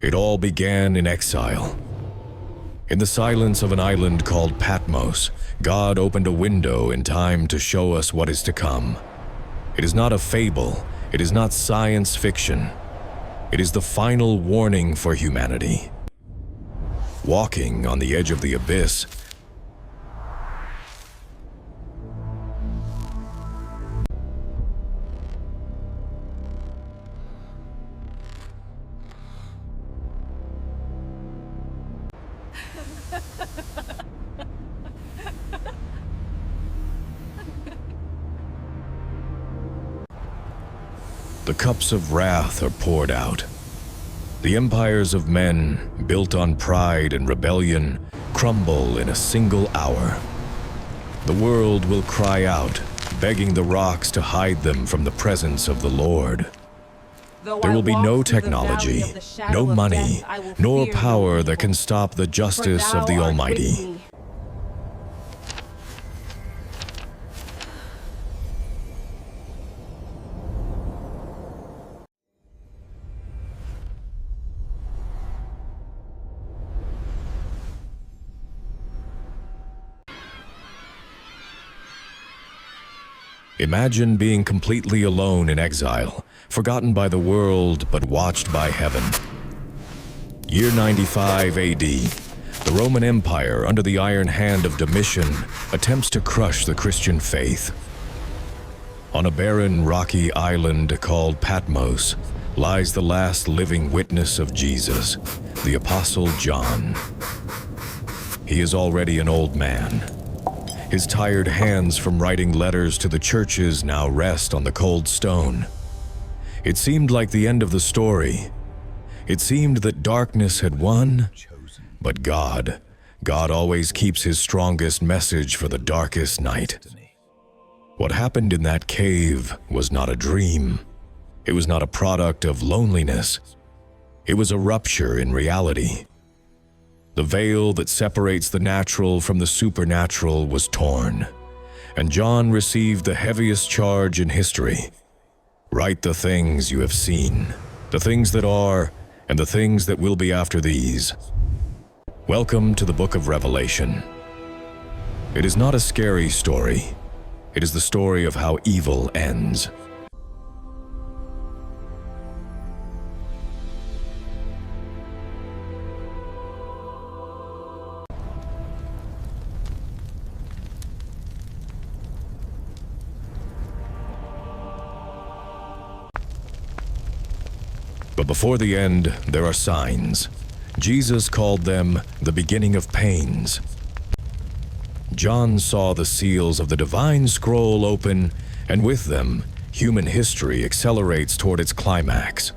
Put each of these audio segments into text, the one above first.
It all began in exile. In the silence of an island called Patmos, God opened a window in time to show us what is to come. It is not a fable, it is not science fiction. It is the final warning for humanity. Walking on the edge of the abyss, the cups of wrath are poured out. The empires of men, built on pride and rebellion, crumble in a single hour. The world will cry out, begging the rocks to hide them from the presence of the Lord. There will be no technology, no money, nor power that can stop the justice of the Almighty. Imagine being completely alone in exile, forgotten by the world but watched by heaven. Year 95 AD, the Roman Empire, under the iron hand of Domitian, attempts to crush the Christian faith. On a barren, rocky island called Patmos lies the last living witness of Jesus, the Apostle John. He is already an old man. His tired hands from writing letters to the churches now rest on the cold stone. It seemed like the end of the story. It seemed that darkness had won, but God always keeps his strongest message for the darkest night. What happened in that cave was not a dream. It was not a product of loneliness. It was a rupture in reality. The veil that separates the natural from the supernatural was torn, and John received the heaviest charge in history. Write the things you have seen, the things that are, and the things that will be after these. Welcome to the book of Revelation. It is not a scary story. It is the story of how evil ends. But before the end, there are signs. Jesus called them the beginning of pains. John saw the seals of the divine scroll open, and with them, human history accelerates toward its climax.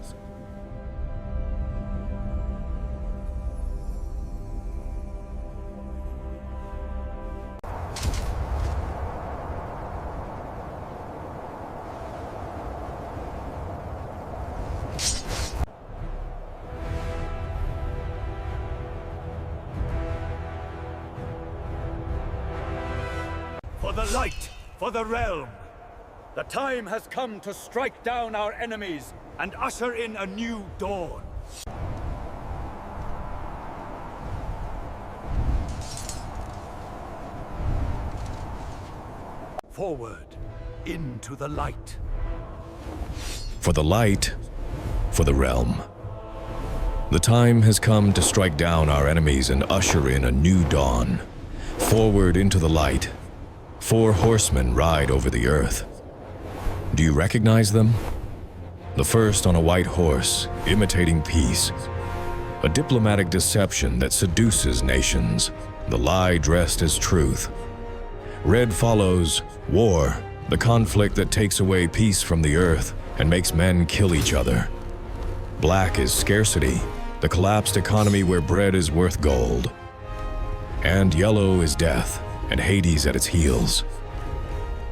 For the light, for the realm. The time has come to strike down our enemies and usher in a new dawn. Forward, into the light. For the light, for the realm. The time has come to strike down our enemies and usher in a new dawn. Forward into the light. Four horsemen ride over the earth. Do you recognize them? The first on a white horse, imitating peace. A diplomatic deception that seduces nations. The lie dressed as truth. Red follows war, the conflict that takes away peace from the earth and makes men kill each other. Black is scarcity, the collapsed economy where bread is worth gold. And yellow is death, and Hades at its heels.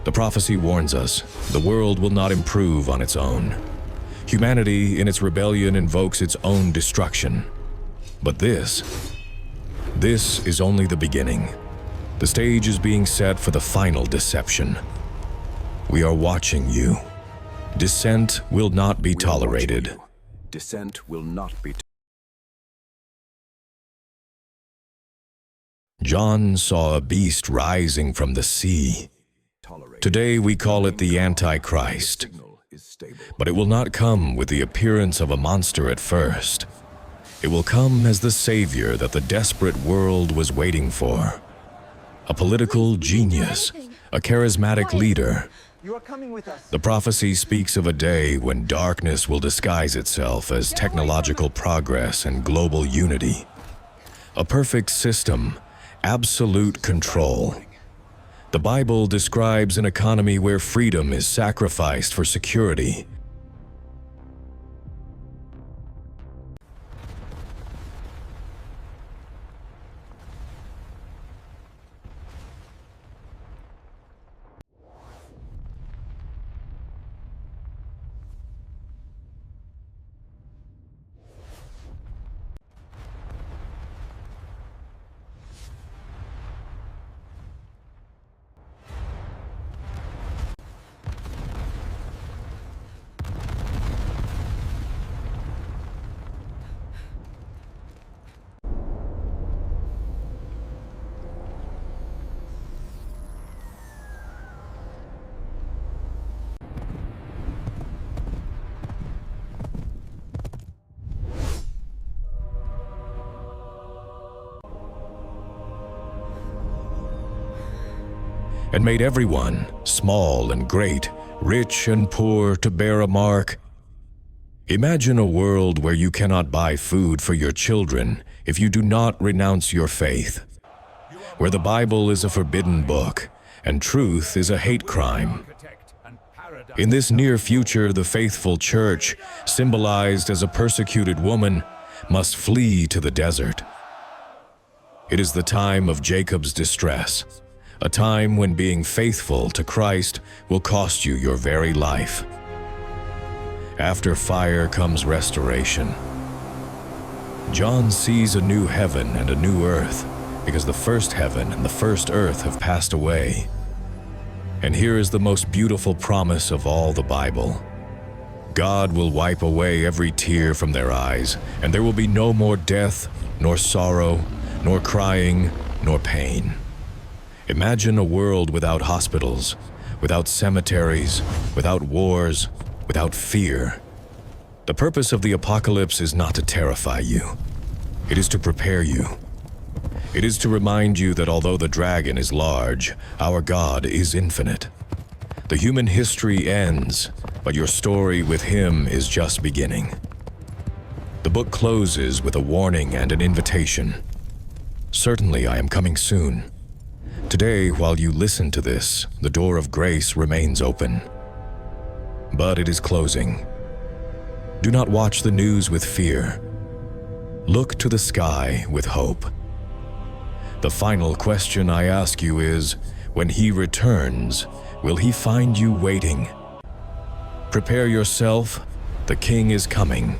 The prophecy warns us, the world will not improve on its own. Humanity in its rebellion invokes its own destruction. But this is only the beginning. The stage is being set for the final deception. We are watching you. Dissent will not be tolerated. Dissent will not be John saw a beast rising from the sea. Today we call it the Antichrist. But it will not come with the appearance of a monster at first. It will come as the savior that the desperate world was waiting for. A political genius, a charismatic leader. The prophecy speaks of a day when darkness will disguise itself as technological progress and global unity. A perfect system, absolute control. The Bible describes an economy where freedom is sacrificed for security. And made everyone, small and great, rich and poor, to bear a mark. Imagine a world where you cannot buy food for your children if you do not renounce your faith, where the Bible is a forbidden book and truth is a hate crime. In this near future, the faithful church, symbolized as a persecuted woman, must flee to the desert. It is the time of Jacob's distress, a time when being faithful to Christ will cost you your very life. After fire comes restoration. John sees a new heaven and a new earth, because the first heaven and the first earth have passed away. And here is the most beautiful promise of all the Bible. God will wipe away every tear from their eyes, and there will be no more death, nor sorrow, nor crying, nor pain. Imagine a world without hospitals, without cemeteries, without wars, without fear. The purpose of the apocalypse is not to terrify you. It is to prepare you. It is to remind you that although the dragon is large, our God is infinite. The human history ends, but your story with him is just beginning. The book closes with a warning and an invitation. Certainly I am coming soon. Today, while you listen to this, the door of grace remains open. But it is closing. Do not watch the news with fear. Look to the sky with hope. The final question I ask you is, when he returns, will he find you waiting? Prepare yourself, the King is coming.